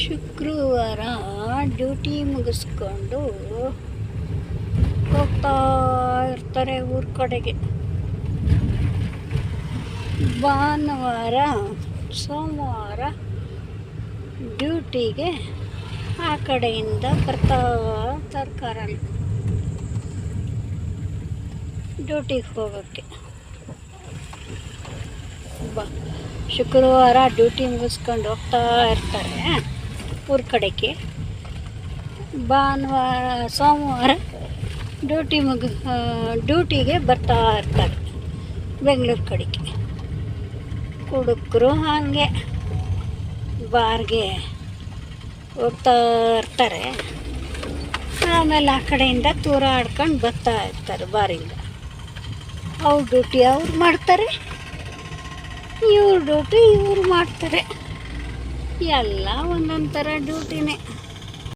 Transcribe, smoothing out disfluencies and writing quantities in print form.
ಶುಕ್ರವಾರ ಡ್ಯೂಟಿ ಮುಗಿಸ್ಕೊಂಡು ಹೋಗ್ತಾ ಇರ್ತಾರೆ ಊರ ಕಡೆಗೆ. ಭಾನುವಾರ ಸೋಮವಾರ ಡ್ಯೂಟಿಗೆ ಆ ಕಡೆಯಿಂದ ಬರ್ತಾ ತರಕಾರಿ ಡ್ಯೂಟಿಗೆ ಹೋಗೋಕ್ಕೆ. ಶುಕ್ರವಾರ ಡ್ಯೂಟಿ ಮುಗಿಸ್ಕೊಂಡು ಹೋಗ್ತಾ ಇರ್ತಾರೆ ಊರ ಕಡೆಗೆ. ಭಾನುವಾರ ಸೋಮವಾರ ಡ್ಯೂಟಿಗೆ ಬರ್ತಾ ಇರ್ತಾರೆ ಬೆಂಗಳೂರು ಕಡೆಗೆ. ಹುಡುಗರು ಹಾಗೆ ಬಾರ್ಗೆ ಹೋಗ್ತಾ ಇರ್ತಾರೆ. ಆಮೇಲೆ ಆ ಕಡೆಯಿಂದ ತೂರಾಡ್ಕೊಂಡು ಬರ್ತಾ ಇರ್ತಾರೆ ಬಾರಿಂದ. ಅವ್ರ ಡ್ಯೂಟಿ ಅವ್ರು ಮಾಡ್ತಾರೆ, ಇವ್ರ ಡ್ಯೂಟಿ ಇವ್ರು ಮಾಡ್ತಾರೆ. ಎಲ್ಲ ಒಂದೊಂದು ಥರ ಡ್ಯೂಟಿನೇ.